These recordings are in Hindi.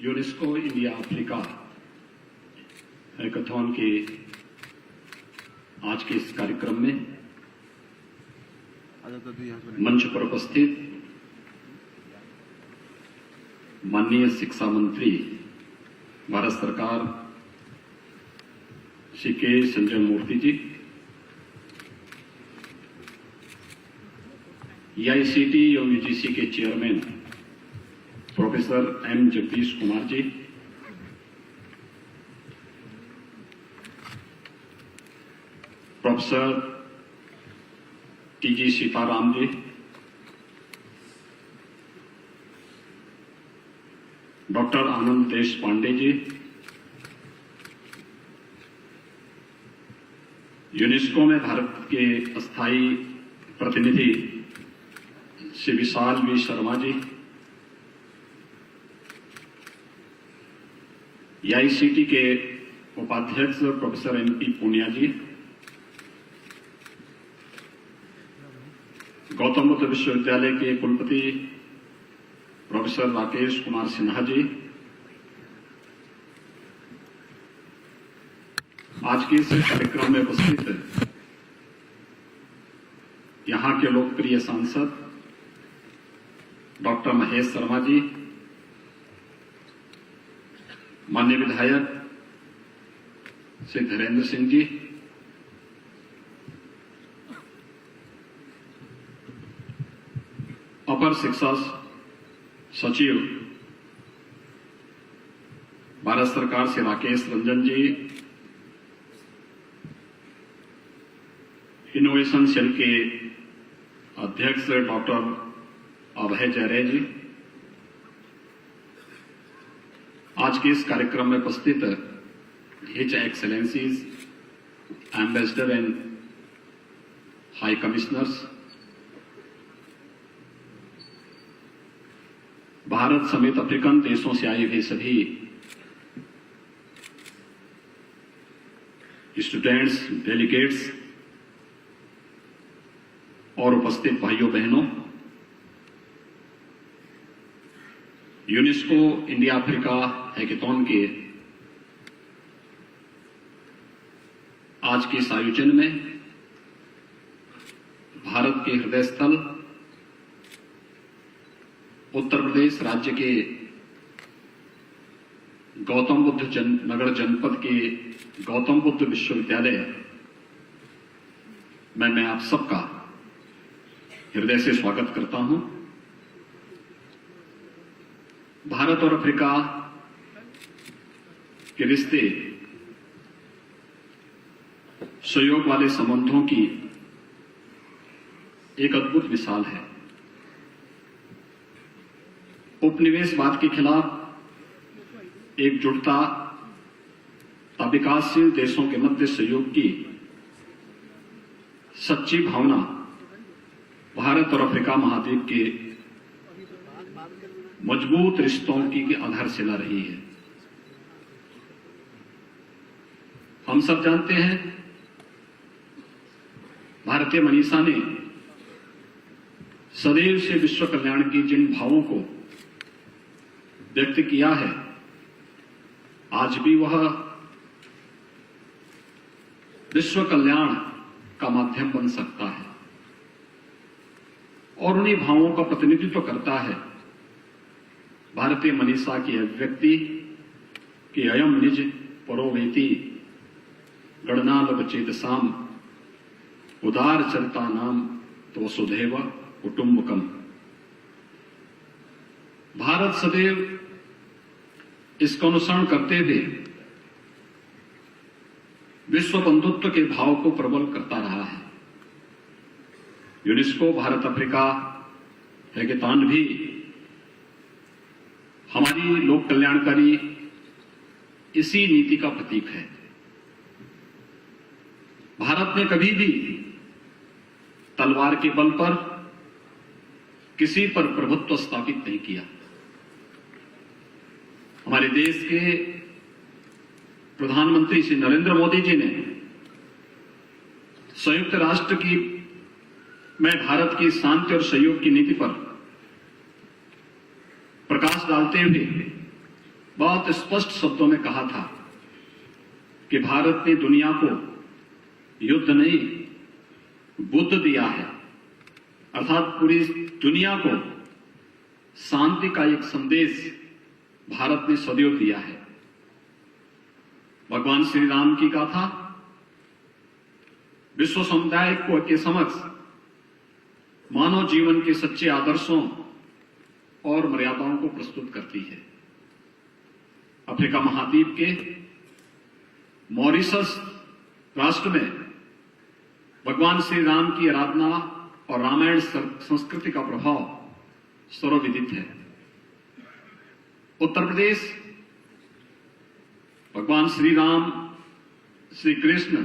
यूनेस्को इंडिया अफ्रीका हैकाथॉन के आज के इस कार्यक्रम में मंच पर उपस्थित माननीय शिक्षा मंत्री भारत सरकार श्री के संजय मूर्ति जी, EICT एवं UGC के chairman professor M Jagadesh Kumar ji, professor TG Sitharam ji, doctor Anand Deshpande जी, यूनेस्को में भारत के अस्थायी प्रतिनिधि श्री विशाल V शर्मा जी, EICT के उपाध्यक्ष प्रोफेसर MP पूनिया जी, गौतम बुद्ध विश्वविद्यालय के कुलपति प्रोफेसर राकेश कुमार सिन्हा जी, आज के इस कार्यक्रम में उपस्थित यहां के लोकप्रिय सांसद डॉक्टर महेश शर्मा जी, माननीय विधायक श्री धीरेन्द्र सिंह जी, अपर शिक्षा सचिव भारत सरकार से राकेश रंजन जी, इनोवेशन सेल के अध्यक्ष डॉक्टर अभय जयरे जी, आज के इस कार्यक्रम में उपस्थित his excellencies, ambassador and high commissioners, Bharat समेत अफ्रीकन देशों से आए हुए सभी स्टूडेंट्स, डेलीगेट्स और उपस्थित भाइयों बहनों, यूनेस्को इंडिया अफ्रीका हैकाथॉन के आज के इस आयोजन में भारत के हृदय स्थल उत्तर प्रदेश राज्य के गौतम बुद्ध नगर जनपद के गौतम बुद्ध विश्वविद्यालय में मैं आप सबका हृदय से स्वागत करता हूं। भारत और अफ्रीका के रिश्ते सहयोग वाले संबंधों की एक अद्भुत मिसाल है। उपनिवेशवाद के खिलाफ एकजुटता तथा विकासशील देशों के मध्य सहयोग की सच्ची भावना भारत और अफ्रीका महाद्वीप के मजबूत रिश्तों की आधारशिला रही है। हम सब जानते हैं, भारतीय मनीषा ने सदैव से विश्व कल्याण की जिन भावों को व्यक्त किया है, आज भी वह विश्व कल्याण का माध्यम बन सकता है और उन्हीं भावों का प्रतिनिधित्व करता है भारतीय मनीषा की अभिव्यक्ति कि अयम निज परोवेति गणनालभ चेतसाम उदार चरिता नाम तो वसुधैव कुटुंबकम। भारत सदैव इसका अनुसरण करते हुए विश्व बंधुत्व के भाव को प्रबल करता रहा है। यूनेस्को भारत अफ्रीका हैकाथॉन भी हमारी लोक कल्याणकारी इसी नीति का प्रतीक है। भारत ने कभी भी तलवार के बल पर किसी पर प्रभुत्व स्थापित नहीं किया। हमारे देश के प्रधानमंत्री श्री नरेंद्र मोदी जी ने संयुक्त राष्ट्र की में भारत की शांति और सहयोग की नीति पर प्रकाश डालते हुए बहुत स्पष्ट शब्दों में कहा था कि भारत ने दुनिया को युद्ध नहीं बुद्ध दिया है, अर्थात पूरी दुनिया को शांति का एक संदेश भारत ने सदैव दिया है। भगवान श्री राम की गाथा विश्व समुदाय को के समक्ष मानव जीवन के सच्चे आदर्शों और मर्यादाओं को प्रस्तुत करती है। अफ्रीका महाद्वीप के मॉरिशस राष्ट्र में भगवान श्री राम की आराधना और रामायण संस्कृति का प्रभाव सर्वविदित है। उत्तर प्रदेश भगवान श्री राम, श्री कृष्ण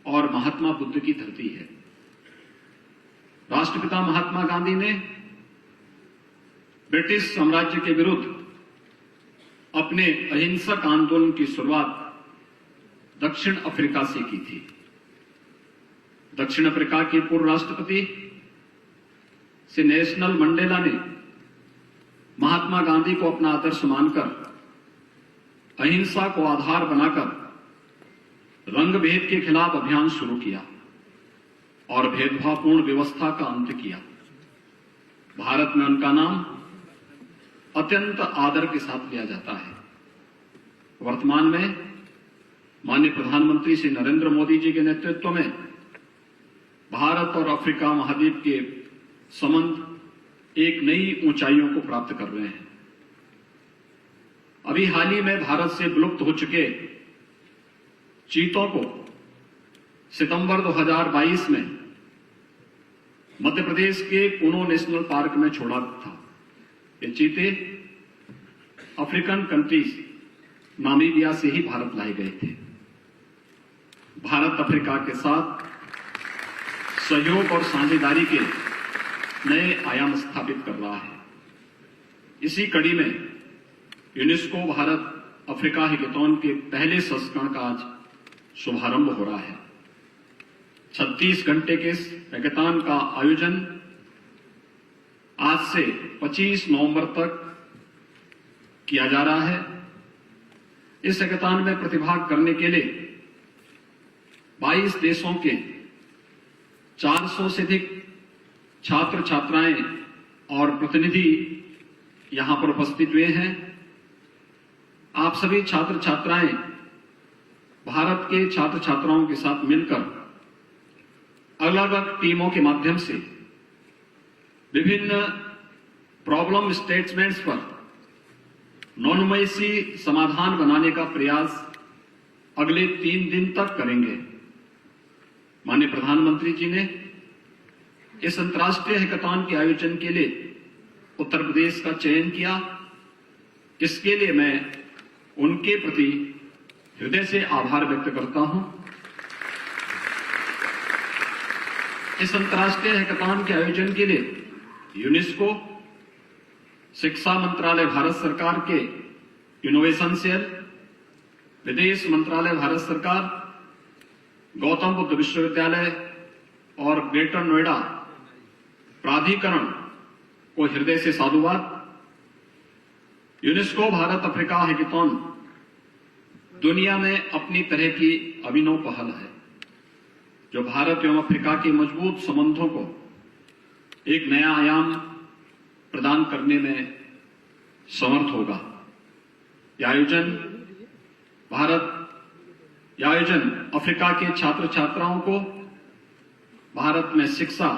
और महात्मा बुद्ध की धरती है। राष्ट्रपिता महात्मा गांधी ने ब्रिटिश साम्राज्य के विरुद्ध अपने अहिंसक आंदोलन की शुरुआत दक्षिण अफ्रीका से की थी। दक्षिण अफ्रीका के पूर्व राष्ट्रपति श्री नेल्सन मंडेला ने महात्मा गांधी को अपना आदर्श मानकर अहिंसा को आधार बनाकर रंग भेद के खिलाफ अभियान शुरू किया और भेदभावपूर्ण व्यवस्था का अंत किया। भारत में उनका नाम अत्यंत आदर के साथ लिया जाता है। वर्तमान में माननीय प्रधानमंत्री श्री नरेंद्र मोदी जी के नेतृत्व में भारत और अफ्रीका महाद्वीप के संबंध एक नई ऊंचाइयों को प्राप्त कर रहे हैं। अभी हाल ही में भारत से विलुप्त हो चुके चीतों को सितंबर 2022 में मध्य प्रदेश के कुनो नेशनल पार्क में छोड़ा था। ये चीते अफ्रीकन कंट्रीज नामीबिया से ही भारत लाए गए थे। भारत अफ्रीका के साथ सहयोग और साझेदारी के नए आयाम स्थापित कर रहा है। इसी कड़ी में यूनेस्को भारत अफ्रीका हैकाथॉन के पहले संस्करण का आज शुभारंभ हो रहा है। 36 घंटे के इस हैकाथॉन का आयोजन आज से 25 नवंबर तक किया जा रहा है। इस हैकाथॉन में प्रतिभाग करने के लिए 22 देशों के 400 से अधिक छात्र छात्राएं और प्रतिनिधि यहां पर उपस्थित हुए हैं। आप सभी छात्र छात्राएं भारत के छात्र छात्राओं के साथ मिलकर अलग अलग टीमों के माध्यम से विभिन्न प्रॉब्लम स्टेटमेंट्स पर नॉनमयसी समाधान बनाने का प्रयास अगले 3 दिन तक करेंगे। माननीय प्रधानमंत्री जी ने इस अंतर्राष्ट्रीय हैकाथॉन के आयोजन के लिए उत्तर प्रदेश का चयन किया। इसके लिए मैं उनके प्रति हृदय से आभार व्यक्त करता हूं। इस अंतर्राष्ट्रीय हैकाथॉन के आयोजन के लिए यूनेस्को, शिक्षा मंत्रालय भारत सरकार के इनोवेशन सेल, विदेश मंत्रालय भारत सरकार, गौतम बुद्ध विश्वविद्यालय और ग्रेटर नोएडा प्राधिकरण को हृदय से साधुवाद। यूनेस्को भारत अफ्रीका हैकाथॉन दुनिया में अपनी तरह की अभिनव पहल है जो भारत एवं अफ्रीका के मजबूत संबंधों को एक नया आयाम प्रदान करने में समर्थ होगा। यह आयोजन अफ्रीका के छात्र छात्राओं को भारत में शिक्षा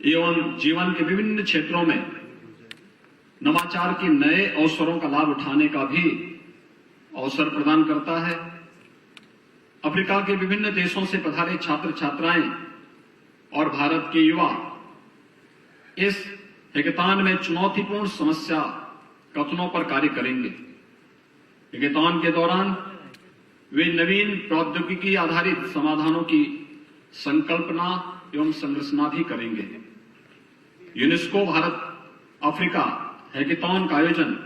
एवं जीवन के विभिन्न क्षेत्रों में नवाचार के नए अवसरों का लाभ उठाने का भी अवसर प्रदान करता है। अफ्रीका के विभिन्न देशों से पधारे छात्र छात्राएं और भारत के युवा इस हैकाथॉन में चुनौतीपूर्ण समस्या कथनों पर कार्य करेंगे। हैकाथॉन के दौरान वे नवीन प्रौद्योगिकी आधारित समाधानों की संकल्पना एवं संरचना भी करेंगे। यूनेस्को भारत अफ्रीका हैकाथॉन का आयोजन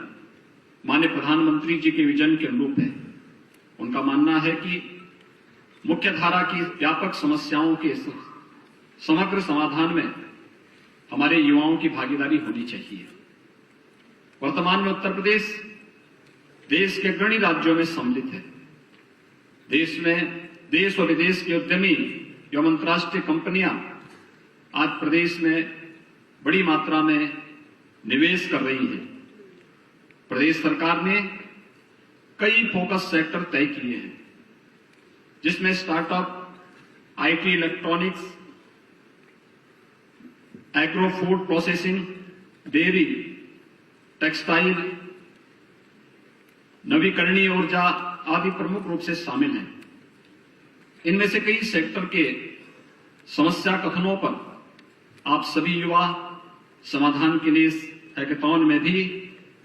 माननीय प्रधानमंत्री जी के विजन के अनुरूप है। उनका मानना है कि मुख्य धारा की व्यापक समस्याओं के समग्र समाधान में हमारे युवाओं की भागीदारी होनी चाहिए। वर्तमान में उत्तर प्रदेश देश के अग्रणी राज्यों में सम्मिलित है। देश और विदेश के उद्यमी एवं अंतर्राष्ट्रीय कंपनियां आज प्रदेश में बड़ी मात्रा में निवेश कर रही है। प्रदेश सरकार ने कई फोकस सेक्टर तय किए हैं, जिसमें startup, IT, electronics, agro food processing, dairy, textile, नवीकरणीय ऊर्जा आदि प्रमुख रूप से शामिल हैं। इनमें से कई सेक्टर के समस्या कथनों पर आप सभी युवा समाधान के लिए इस हैकाथॉन में भी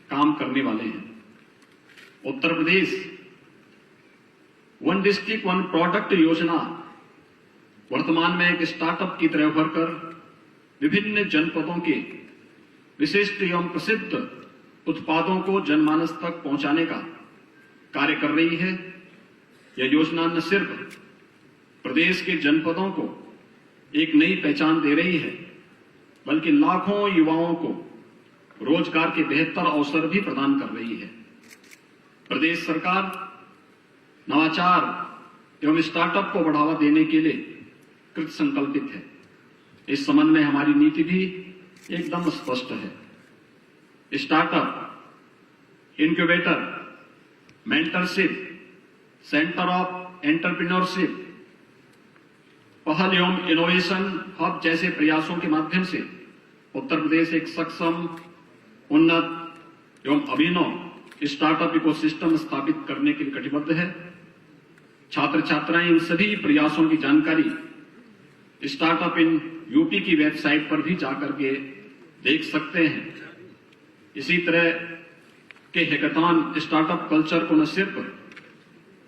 काम करने वाले हैं। Uttar Pradesh one district one product योजना वर्तमान में एक स्टार्टअप की तरह उभरकर विभिन्न जनपदों के विशिष्ट एवं प्रसिद्ध उत्पादों को जनमानस तक पहुंचाने का कार्य कर रही है। यह योजना न सिर्फ प्रदेश के जनपदों को एक नई पहचान दे रही है, बल्कि लाखों युवाओं को रोजगार के बेहतर अवसर भी प्रदान कर रही है। प्रदेश सरकार नवाचार एवं स्टार्टअप को बढ़ावा देने के लिए कृत संकल्पित है। इस संबंध में हमारी नीति भी एकदम स्पष्ट है। Startup, incubator, mentorship, centre of entrepreneurship, पहल एवं इनोवेशन हब जैसे प्रयासों के माध्यम से उत्तर प्रदेश एक सक्षम, उन्नत एवं अभिनव स्टार्टअप इकोसिस्टम स्थापित करने के लिए कटिबद्ध है। छात्र छात्राएं इन सभी प्रयासों की जानकारी स्टार्टअप इन यूपी की वेबसाइट पर भी जाकर के देख सकते हैं। इसी तरह के हैकाथॉन स्टार्टअप कल्चर को न सिर्फ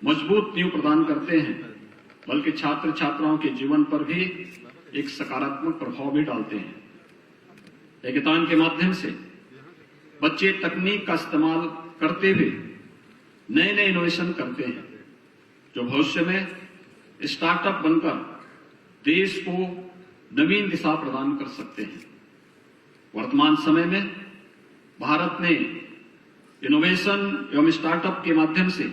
मजबूत नींव प्रदान करते हैं, बल्कि छात्र छात्राओं के जीवन पर भी एक सकारात्मक प्रभाव भी डालते हैं। हैकाथॉन के माध्यम से बच्चे तकनीक का इस्तेमाल करते हुए नए नए इनोवेशन करते हैं, जो भविष्य में स्टार्टअप बनकर देश को नवीन दिशा प्रदान कर सकते हैं। वर्तमान समय में भारत ने इनोवेशन एवं स्टार्टअप के माध्यम से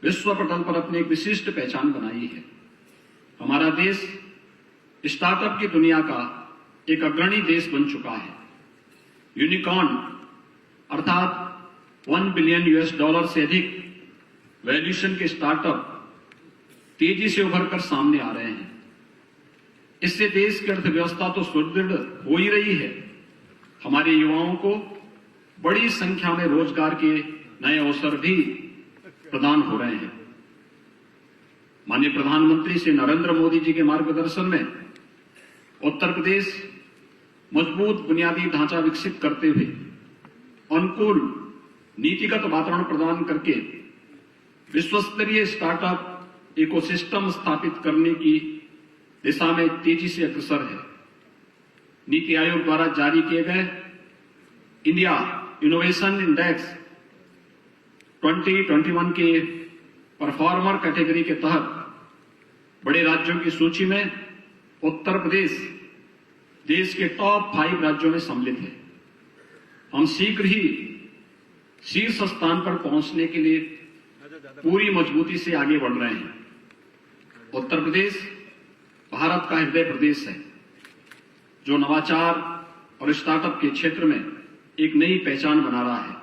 विश्व पटल पर अपनी एक विशिष्ट पहचान बनाई है। हमारा देश स्टार्टअप की दुनिया का एक अग्रणी देश बन चुका है। यूनिकॉर्न अर्थात $1 बिलियन से अधिक वैल्यूएशन के स्टार्टअप तेजी से उभरकर सामने आ रहे हैं। इससे देश की अर्थव्यवस्था तो सुदृढ़ हो ही रही है, हमारे युवाओं को बड़ी संख्या में रोजगार के नए अवसर भी प्रदान हो रहे हैं। माननीय प्रधानमंत्री श्री नरेंद्र मोदी जी के मार्गदर्शन में उत्तर प्रदेश मजबूत बुनियादी ढांचा विकसित करते हुए अनुकूल नीतिगत वातावरण प्रदान करके विश्वस्तरीय स्टार्टअप इकोसिस्टम स्थापित करने की दिशा में तेजी से अग्रसर है। नीति आयोग द्वारा जारी किए गए इंडिया इनोवेशन इंडेक्स 2021 के परफॉर्मर कैटेगरी के तहत बड़े राज्यों की सूची में उत्तर प्रदेश देश के टॉप 5 राज्यों में सम्मिलित है। हम शीघ्र ही शीर्ष स्थान पर पहुंचने के लिए पूरी मजबूती से आगे बढ़ रहे हैं। उत्तर प्रदेश भारत का हृदय प्रदेश है, जो नवाचार और स्टार्टअप के क्षेत्र में एक नई पहचान बना रहा है।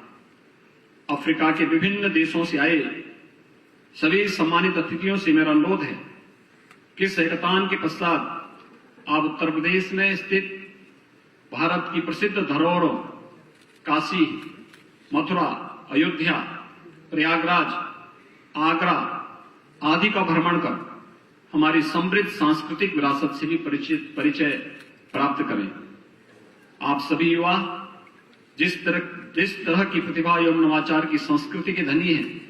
अफ्रीका के विभिन्न देशों से आए सभी सम्मानित अतिथियों से मेरा अनुरोध है कि इस हैकाथॉन के पश्चात आप उत्तर प्रदेश में स्थित भारत की प्रसिद्ध धरोहरों काशी, मथुरा, अयोध्या, प्रयागराज, आगरा आदि का भ्रमण कर हमारी समृद्ध सांस्कृतिक विरासत से भी परिचय प्राप्त करें। आप सभी युवा जिस तरह की प्रतिभा एवं नवाचार की संस्कृति के धनी हैं,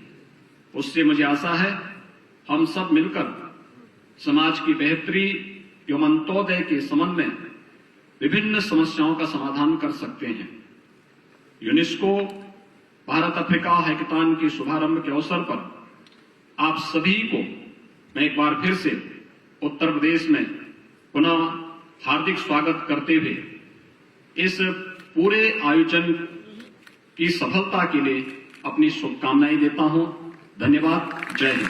उससे मुझे आशा है हम सब मिलकर समाज की बेहतरी एवं अंत्योदय के संबंध में विभिन्न समस्याओं का समाधान कर सकते हैं। यूनेस्को भारत अफ्रीका हैकाथॉन के शुभारंभ के अवसर पर आप सभी को मैं एक बार फिर से उत्तर प्रदेश में पुनः हार्दिक स्वागत करते हुए इस पूरे आयोजन की सफलता के लिए अपनी शुभकामनाएं देता हूं। धन्यवाद। जय हिंद।